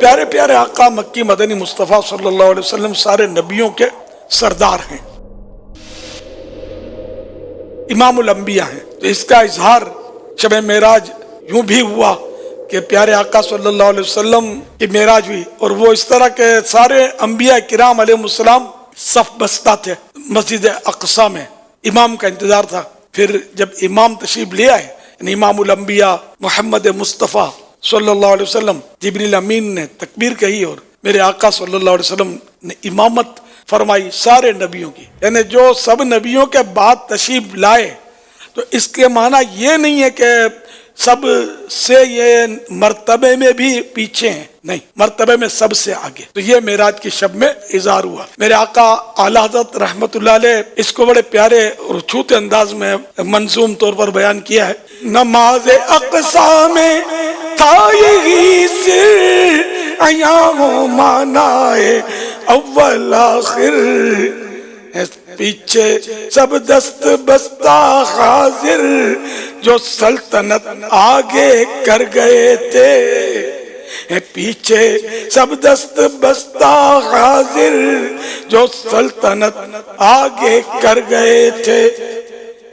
پیارے پیارے آقا مکی مدنی مصطفیٰ صلی اللہ علیہ وسلم سارے نبیوں کے سردار ہیں، امام الانبیاء ہیں۔ تو اس کا اظہار شب معراج یوں بھی ہوا کہ پیارے آقا صلی اللہ علیہ وسلم کی معراج ہوئی، اور وہ اس طرح کے سارے انبیاء کرام علیہ السلام صف بستہ تھے مسجد اقصی میں، امام کا انتظار تھا۔ پھر جب امام تشریف لے آئے، یعنی امام الانبیاء محمد مصطفیٰ صلی اللہ علیہ وسلم، جبریل امین نے تکبیر کہی اور میرے آقا صلی اللہ علیہ وسلم نے امامت فرمائی سارے نبیوں کی، یعنی جو سب نبیوں کے بعد تشریف لائے۔ تو اس کے معنی یہ نہیں ہے کہ سب سے یہ مرتبے میں بھی پیچھے ہیں، نہیں، مرتبے میں سب سے آگے۔ تو یہ معراج کی شب میں اظہار ہوا۔ میرے آقا اعلی حضرت رحمت اللہ علیہ اس کو بڑے پیارے اور چھوٹے انداز میں منظوم طور پر بیان کیا ہے۔ نماز اقصی میں تھا یہی سر، ایام معنائے اول آخر، پیچھے سب دست بستہ حاضر، جو سلطنت آگے کر گئے تھے، پیچھے سب دست بستہ حاضر، جو سلطنت آگے کر گئے تھے۔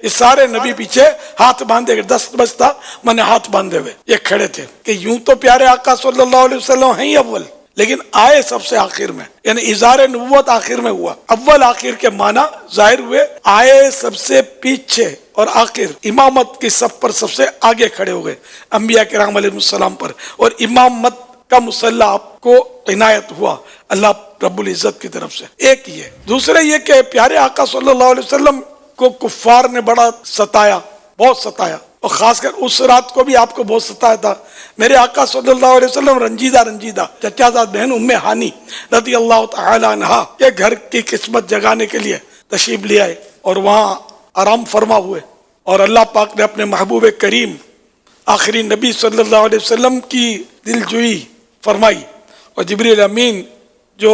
یہ سارے نبی پیچھے ہاتھ باندھے گئے، دست بستہ مانے ہاتھ باندھے ہوئے یہ کھڑے تھے کہ یوں تو پیارے آقا صلی اللہ علیہ وسلم ہیں ہی اول، لیکن آئے سب سے آخر میں، یعنی اظہار نبوت آخر میں ہوا۔ اول آخر کے معنی ظاہر ہوئے، آئے سب سے پیچھے اور آخر امامت کی صف پر سب سے آگے کھڑے ہو گئے انبیاء کرام علیہ السلام پر، اور امامت کا مسلح آپ کو عنایت ہوا اللہ رب العزت کی طرف سے۔ ایک یہ، دوسرے یہ کہ پیارے آقا صلی اللہ علیہ وسلم کو کفار نے بڑا ستایا، بہت ستایا، اور خاص کر اس رات کو بھی آپ کو بہت ستایا تھا۔ میرے آقا صلی اللہ علیہ وسلم رنجیدہ چچا زاد بہن ام ہانی رضی اللہ تعالی عنہا کے گھر کی قسمت جگانے کے لیے تشریف لے آئے اور وہاں آرام فرما ہوئے، اور اللہ پاک نے اپنے محبوب کریم آخری نبی صلی اللہ علیہ وسلم کی دلجوئی فرمائی، اور جبریل امین جو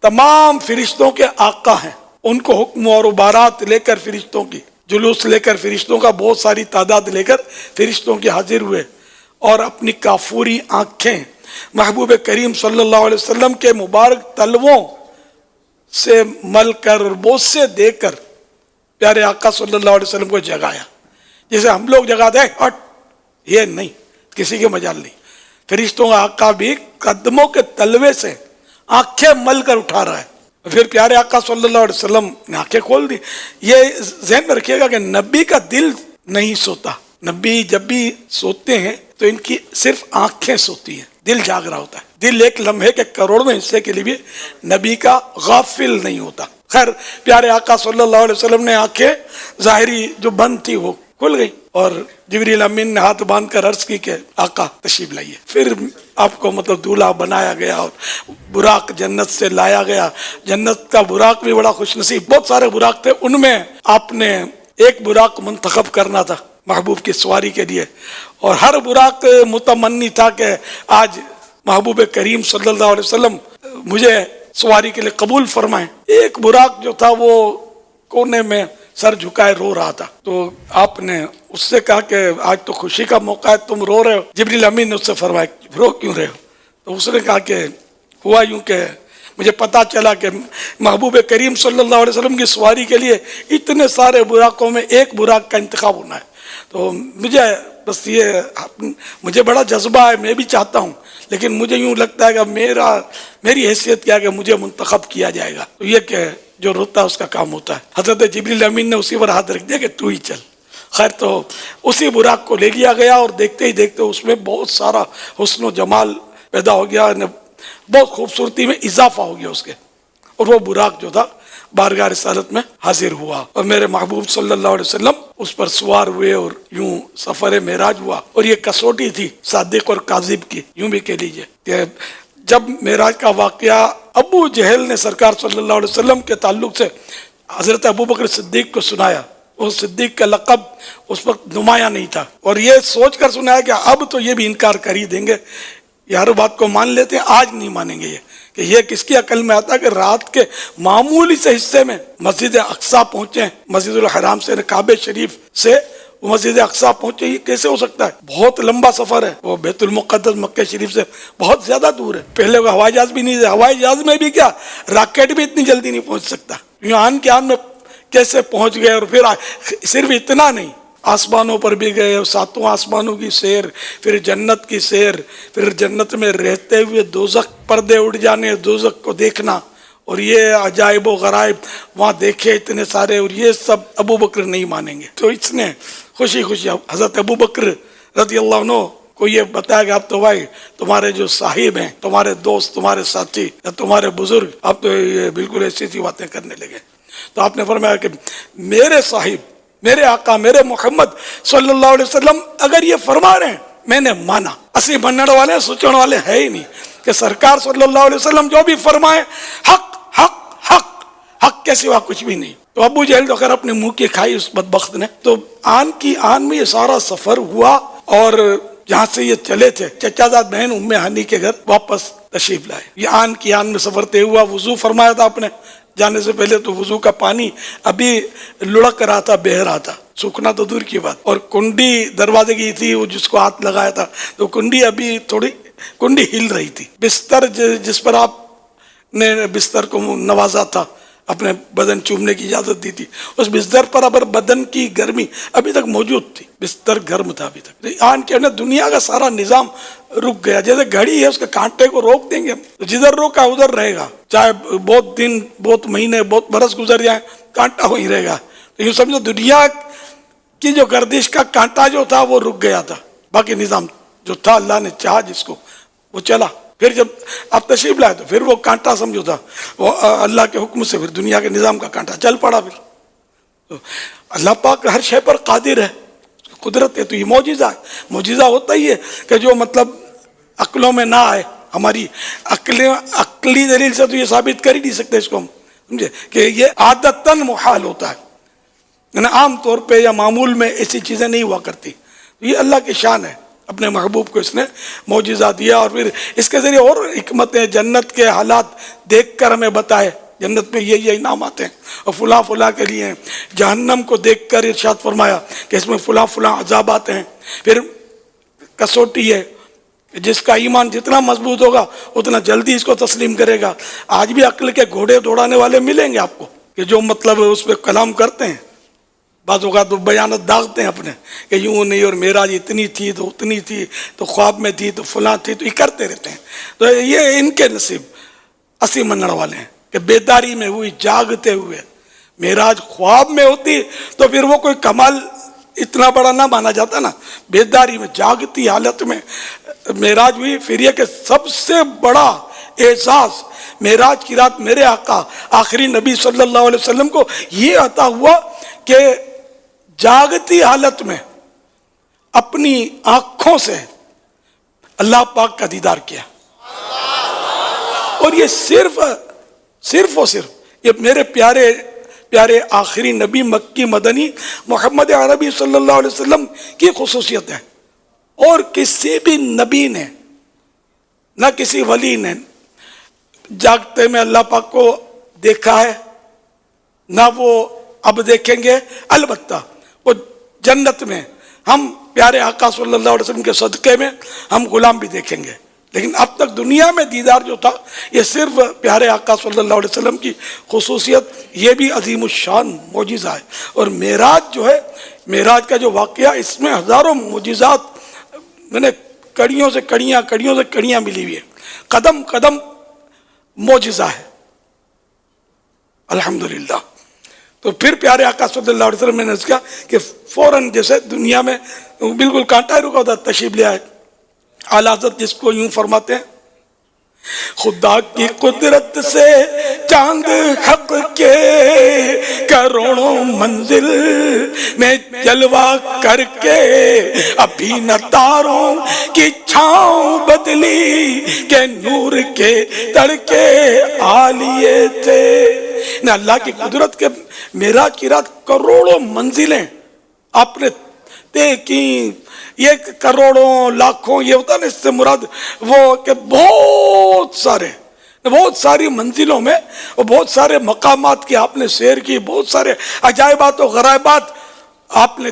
تمام فرشتوں کے آقا ہیں، ان کو حکم اور عبارات لے کر فرشتوں کی جلوس لے کر فرشتوں کا بہت ساری تعداد لے کر فرشتوں کے حاضر ہوئے، اور اپنی کافوری آنکھیں محبوب کریم صلی اللہ علیہ وسلم کے مبارک تلووں سے مل کر اور بوسے دے کر پیارے آقا صلی اللہ علیہ وسلم کو جگایا، جیسے ہم لوگ جگاتے ہیں ہٹ، یہ نہیں، کسی کے مجال نہیں۔ فرشتوں کا آقا بھی قدموں کے تلوے سے آنکھیں مل کر اٹھا رہا ہے۔ پھر پیارے آقا صلی اللہ علیہ وسلم نے آنکھیں کھول دی۔ یہ ذہن میں رکھیے گا کہ نبی کا دل نہیں سوتا، نبی جب بھی سوتے ہیں تو ان کی صرف آنکھیں سوتی ہیں، دل جاگ رہا ہوتا ہے۔ دل ایک لمحے کے کروڑویں حصے کے لیے بھی نبی کا غافل نہیں ہوتا۔ خیر، پیارے آقا صلی اللہ علیہ وسلم نے آنکھیں ظاہری جو بند تھی وہ کھل گئی، اور جبریل امین نے ہاتھ باندھ کر عرض کی کہ آقا تشریف لائیے۔ پھر آپ کو دولہا بنایا گیا اور براق جنت سے لایا گیا۔ جنت کا براق بھی بڑا خوش نصیب، بہت سارے براق تھے، ان میں آپ نے ایک براق منتخب کرنا تھا محبوب کی سواری کے لیے، اور ہر براق متمنی تھا کہ آج محبوب کریم صلی اللہ علیہ وسلم مجھے سواری کے لیے قبول فرمائیں۔ ایک براق جو تھا وہ کونے میں سر جھکائے رو رہا تھا، تو آپ نے اس سے کہا کہ آج تو خوشی کا موقع ہے، تم رو رہے ہو۔ جبریل امین نے اس سے فرمایا رو کیوں رہے ہو؟ تو اس نے کہا کہ ہوا یوں کہ مجھے پتا چلا کہ محبوب کریم صلی اللہ علیہ وسلم کی سواری کے لیے اتنے سارے براقوں میں ایک براق کا انتخاب ہونا ہے، تو مجھے بڑا جذبہ ہے، میں بھی چاہتا ہوں، لیکن مجھے یوں لگتا ہے کہ میری حیثیت کیا کہ مجھے منتخب کیا جائے گا۔ تو یہ کہ جو روتا ہے اس کا کام ہوتا ہے۔ حضرت جبریل امین نے اسی پر ہاتھ رکھ دیا کہ تو ہی چل۔ خیر، تو اسی براق کو لے لیا گیا، اور دیکھتے ہی دیکھتے اس میں بہت سارا حسن و جمال پیدا ہو گیا، بہت خوبصورتی میں اضافہ ہو گیا اس کے، اور وہ براق جو تھا بارگاہ رسالت میں حاضر ہوا، اور میرے محبوب صلی اللہ علیہ وسلم اس پر سوار ہوئے، اور یوں سفر معراج ہوا۔ اور یہ کسوٹی تھی صادق اور کاذب کی، یوں بھی کہہ لیجئے کہ جب معراج کا واقعہ ابو جہل نے سرکار صلی اللہ علیہ وسلم کے تعلق سے حضرت ابو بکر صدیق کو سنایا، وہ صدیق کا لقب اس وقت نمایاں نہیں تھا، اور یہ سوچ کر سنایا کہ اب تو یہ بھی انکار کر ہی دیں گے، یہ ہر بات کو مان لیتے ہیں، آج نہیں مانیں گے۔ یہ کہ یہ کس کی عقل میں آتا کہ رات کے معمولی سے حصے میں مسجد اقصی پہنچے، مسجد الحرام سے، کعبہ شریف سے وہ مسجد اقصی پہنچے، یہ کیسے ہو سکتا ہے؟ بہت لمبا سفر ہے، وہ بیت المقدس مکہ شریف سے بہت زیادہ دور ہے۔ پہلے وہ ہوائی جہاز بھی نہیں تھے، ہوائی جہاز میں بھی کیا، راکٹ بھی اتنی جلدی نہیں پہنچ سکتا، یوں آن کے آن میں کیسے پہنچ گئے۔ اور پھر صرف اتنا نہیں، آسمانوں پر بھی گئے، ساتوں آسمانوں کی سیر، پھر جنت کی سیر، پھر جنت میں رہتے ہوئے دوزخ پردے اٹھ جانے، دوزخ کو دیکھنا، اور یہ عجائب و غرائب وہاں دیکھے اتنے سارے، اور یہ سب ابو بکر نہیں مانیں گے۔ تو اس نے خوشی خوشی حضرت ابو بکر رضی اللہ عنہ کو یہ بتایا کہ اب تو بھائی تمہارے جو صاحب ہیں، تمہارے دوست، تمہارے ساتھی یا تمہارے بزرگ، اب تو یہ بالکل ایسی سی باتیں کرنے لگے۔ تو آپ نے فرمایا کہ میرے صاحب، میرے آقا، میرے محمد صلی اللہ علیہ وسلم اگر یہ فرما رہے ہیں، میں نے مانا۔ اسی مننے والے سوچنے والے ہے ہی نہیں کہ سرکار صلی اللہ علیہ وسلم جو بھی فرمائے حق حق حق، حق کے سوا کچھ بھی نہیں۔ تو ابو جہل تو خیر اپنے منہ کی کھائی اس بدبخت نے۔ تو آن کی آن میں یہ سارا سفر ہوا، اور جہاں سے یہ چلے تھے چچا زاد بہن ام ہانی کے گھر واپس تشریف لائے۔ یہ آن کی آن میں سفر طے ہوا۔ وضو فرمایا تھا آپ نے جانے سے پہلے، تو وضو کا پانی ابھی لڑک رہا تھا، بہہ رہا تھا، سوکھنا تو دور کی بات۔ اور کنڈی دروازے کی تھی، وہ جس کو ہاتھ لگایا تھا تو کنڈی ابھی تھوڑی کنڈی ہل رہی تھی۔ بستر جس پر آپ نے بستر کو نوازا تھا، اپنے بدن چومنے کی اجازت دی تھی، اس بستر پر اب بدن کی گرمی ابھی تک موجود تھی، بستر گرم تھا ابھی تک۔ آن کے دنیا کا سارا نظام رک گیا، جیسے گھڑی ہے، اس کے کانٹے کو روک دیں گے تو جدھر روکا ادھر رہے گا، چاہے بہت دن، بہت مہینے، بہت برس گزر جائیں، کانٹا وہیں رہے گا۔ تو یوں سمجھو دنیا کی جو گردش کا کانٹا جو تھا وہ رک گیا تھا، باقی نظام جو تھا اللہ نے چاہا جس کو وہ چلا۔ پھر جب آپ تشریف لائے تو پھر وہ کانٹا سمجھو تھا، وہ اللہ کے حکم سے پھر دنیا کے نظام کا کانٹا چل پڑا۔ پھر اللہ پاک ہر شے پر قادر ہے، قدرت ہے۔ تو یہ معجزہ ہے۔ معجزہ ہوتا ہی ہے کہ جو مطلب عقلوں میں نہ آئے، ہماری عقلی دلیل سے تو یہ ثابت کر ہی نہیں سکتے اس کو ہم، سمجھے کہ یہ عادتاً محال ہوتا ہے، یعنی عام طور پہ یا معمول میں ایسی چیزیں نہیں ہوا کرتی۔ یہ اللہ کی شان ہے، اپنے محبوب کو اس نے معجزہ دیا، اور پھر اس کے ذریعے اور حکمتیں، جنت کے حالات دیکھ کر ہمیں بتائے، جنت میں یہ انعامات ہیں اور فلاں فلاں کے لیے ہیں۔ جہنم کو دیکھ کر ارشاد فرمایا کہ اس میں فلاں فلاں عذابات ہیں۔ پھر کسوٹی ہے، جس کا ایمان جتنا مضبوط ہوگا اتنا جلدی اس کو تسلیم کرے گا۔ آج بھی عقل کے گھوڑے دوڑانے والے ملیں گے آپ کو کہ جو مطلب اس پہ کلام کرتے ہیں، بعض اوقات تو بیانات داغتے ہیں اپنے کہ یوں نہیں، اور معراج اتنی تھی تو اتنی تھی تو خواب میں تھی تو فلاں تھی، تو یہ کرتے رہتے ہیں۔ تو یہ ان کے نصیب اسی منڑ والے ہیں کہ بیداری میں ہوئی، جاگتے ہوئے۔ معراج خواب میں ہوتی تو پھر وہ کوئی کمال اتنا بڑا نہ مانا جاتا نا، بیداری میں جاگتی حالت میں معراج ہوئی۔ پھر یہ کہ سب سے بڑا اعزاز معراج کی رات میرے آقا آخری نبی صلی اللہ علیہ وسلم کو یہ عطا ہوا کہ جاگتی حالت میں اپنی آنکھوں سے اللہ پاک کا دیدار کیا، اور یہ صرف اور صرف یہ میرے پیارے پیارے آخری نبی مکی مدنی محمد عربی صلی اللہ علیہ وسلم کی خصوصیت ہے، اور کسی بھی نبی نے، نہ کسی ولی نے جاگتے میں اللہ پاک کو دیکھا ہے، نہ وہ اب دیکھیں گے۔ البتہ وہ جنت میں ہم پیارے آقا صلی اللہ علیہ وسلم کے صدقے میں ہم غلام بھی دیکھیں گے، لیکن اب تک دنیا میں دیدار جو تھا یہ صرف پیارے آقا صلی اللہ علیہ وسلم کی خصوصیت، یہ بھی عظیم الشان معجزہ ہے۔ اور معراج جو ہے، معراج کا جو واقعہ، اس میں ہزاروں معجزات، میں نے کڑیوں سے کڑیاں ملی ہوئی ہیں، قدم قدم معجزہ ہے الحمدللہ۔ تو پھر پیارے آقا صلی اللہ علیہ وسلم نے نے کہا کہ فوراً جیسے دنیا میں بالکل کانٹا رکا ہوتا تشریف لے آئے۔ اعلیٰ حضرت جس کو یوں فرماتے ہیں، خدا کی قدرت سے چاند حق کے کروڑوں منزل میں جلوہ کر کے ابھی نہ تاروں کی چھاؤں بدلی کہ نور کے تڑکے آلیے تھے۔ نہ اللہ کی قدرت کے معراج کی رات کروڑوں منزلیں آپ نے طے کی۔ یہ کروڑوں لاکھوں یہ ہوتا نا، اس سے مراد وہ کہ بہت ساری منزلوں میں اور بہت سارے مقامات کی آپ نے سیر کی، بہت سارے عجائبات و غرائبات آپ نے